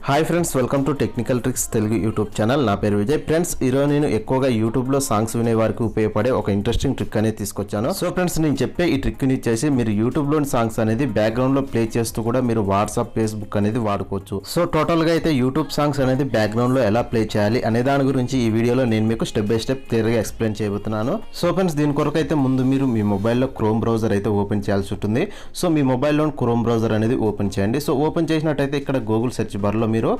Hi friends, welcome to technical tricks Telugu YouTube channel. నా పేరు Vijay. Friends, ఈరోజు నేను ఎక్కువగా యూట్యూబ్లో సాంగ్స్ వినే వారికి ఉపయోగపడే ఒక ఇంట్రెస్టింగ్ ట్రిక్ అనేది తీసుకొచ్చాను. సో ఫ్రెండ్స్, నేను చెప్పే ఈ ట్రిక్ని ఇచ్చేసి మీరు యూట్యూబ్లోని సాంగ్స్ అనేది బ్యాక్గ్రౌండ్లో ప్లే చేస్తూ కూడా మీరు వాట్సాప్, ఫేస్బుక్ అనేది వాడుకోవచ్చు. సో టోటల్గా అయితే యూట్యూబ్ సాంగ్స్ అనేది బ్యాక్గ్రౌండ్లో ఎలా ప్లే చేయాలి అనే దాని గురించి ఈ వీడియోలో నేను మీకు స్టెప్ బై స్టెప్ క్లియర్గా ఎక్స్ప్లెయిన్ చేయబోతున్నాను. సో ఫ్రెండ్స్, దీని కొరకు అయితే ముందు మీరు మీ మొబైల్లో క్రోమ్ బ్రౌజర్ అయితే ఓపెన్ చేయాల్సి ఉంటుంది. సో మీ మొబైల్లో క్రోమ్ బ్రౌజర్ అనేది ఓపెన్ చేయండి. సో ఓపెన్ చేసినట్టయితే ఇక్కడ గూగుల్ సెర్చ్ బార్లో మీరు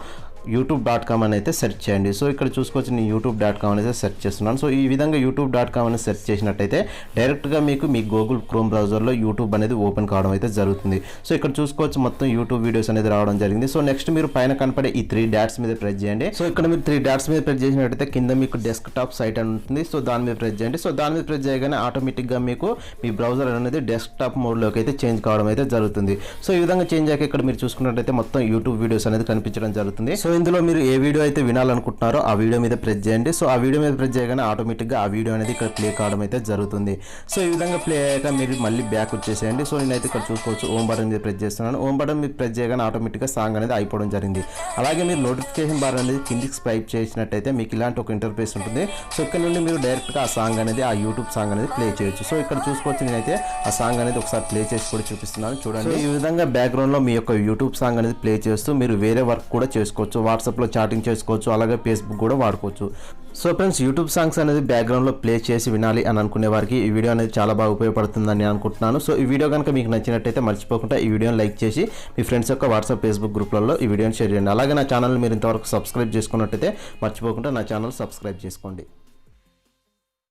youtube.com అని అయితే సెర్చ్ చేయండి. సో ఇక్కడ చూసుకోవచ్చు, నేను youtube.com అనేది సెర్చ్ చేస్తున్నాను. సో ఈ విధంగా youtube.com అని సెర్చ్ చేసినట్టయితే డైరెక్ట్గా మీకు మీ గూగుల్ క్రోమ్ బ్రౌజర్లో యూట్యూబ్ అనేది ఓపెన్ కావడం అయితే జరుగుతుంది. సో ఇక్కడ చూసుకోవచ్చు, మొత్తం యూట్యూబ్ వీడియోస్ అనేది రావడం జరిగింది. సో నెక్స్ట్ మీరు పైన కనపడే ఈ 3 డాట్స్ మీద ప్రెస్ చేయండి. సో ఇక్కడ మీరు 3 డాట్స్ మీద ప్రెస్ చేసినట్టయితే కింద మీకు డెస్క్టాప్ సైట్ అని ఉంటుంది. సో దాని మీద ప్రెస్ చేయండి. సో దాని మీద ప్రెస్ చేయగానే ఆటోమేటిక్గా మీకు మీ బ్రౌజర్ అనేది డెస్క్టాప్ మోడ్లోకి అయితే చేంజ్ కావడం అయితే జరుగుతుంది. సో ఈ విధంగా చేంజ్ అయ్యాక ఇక్కడ మీరు చూసుకున్నట్టయితే మొత్తం యూట్యూబ్ వీడియోస్ అనేది కనిపించడం జరుగుతుంది. సో ఇందులో మీరు ఏ వీడియో అయితే వినాలనుకుంటున్నారో ఆ వీడియో మీద ప్రెస్ చేయండి. సో ఆ వీడియో మీద ప్రెస్ చేయగానే ఆటోమేటిక్గా ఆ వీడియో అనేది ఇక్కడ ప్లే కావడం అయితే జరుగుతుంది. సో ఈ విధంగా ప్లే అయ్యాక మీరు మళ్ళీ బ్యాక్ వచ్చేసేయండి. సో నేనైతే ఇక్కడ చూసుకోవచ్చు, ఓం బటన్ మీద ప్రెస్ చేస్తున్నాను. ఓం బటన్ మీద ప్రెస్ చేయగానే ఆటోమేటిక్గా సాంగ్ అనేది అయిపోవడం జరిగింది. అలాగే మీరు నోటిఫికేషన్ బార్ అనేది కిందికి స్వైప్ చేసినట్టయితే మీకు ఇలాంటి ఒక ఇంటర్ఫేస్ ఉంటుంది. సో ఇక్కడ నుండి మీరు డైరెక్ట్గా ఆ సాంగ్ అనేది, ఆ యూట్యూబ్ సాంగ్ అనేది ప్లే చేయొచ్చు. సో ఇక్కడ చూసుకోవచ్చు, నేనైతే ఆ సాంగ్ అనేది ఒకసారి ప్లే చేసి కూడా చూపిస్తున్నాను, చూడండి. ఈ విధంగా బ్యాక్గ్రౌండ్లో మీ యొక్క యూట్యూబ్ సాంగ్ అనేది ప్లే చేస్తూ మీరు వేరే వర్క్ కూడా చేసుకోవచ్చు. వాట్సాప్లో చాటింగ్ చేసుకోవచ్చు, అలాగే ఫేస్బుక్ కూడా వాడుకోవచ్చు. సో ఫ్రెండ్స్, యూట్యూబ్ సాంగ్స్ అనేది బ్యాక్గ్రౌండ్లో ప్లే చేసి వినాలి అని అనుకునే వారికి ఈ వీడియో అనేది చాలా బాగా ఉపయోగపడుతుందని అనుకుంటున్నాను. సో ఈ వీడియో కనుక మీకు నచ్చినట్టయితే మర్చిపోకుండా ఈ వీడియోని లైక్ చేసి మీ ఫ్రెండ్స్ యొక్క వాట్సాప్, ఫేస్బుక్ గ్రూప్లలో ఈ వీడియోని షేర్ చేయండి. అలాగే నా ఛానల్ మీరు ఇంతవరకు సబ్స్క్రైబ్ చేసుకున్నట్టయితే మర్చిపోకుండా నా ఛానల్ సబ్స్క్రైబ్ చేసుకోండి.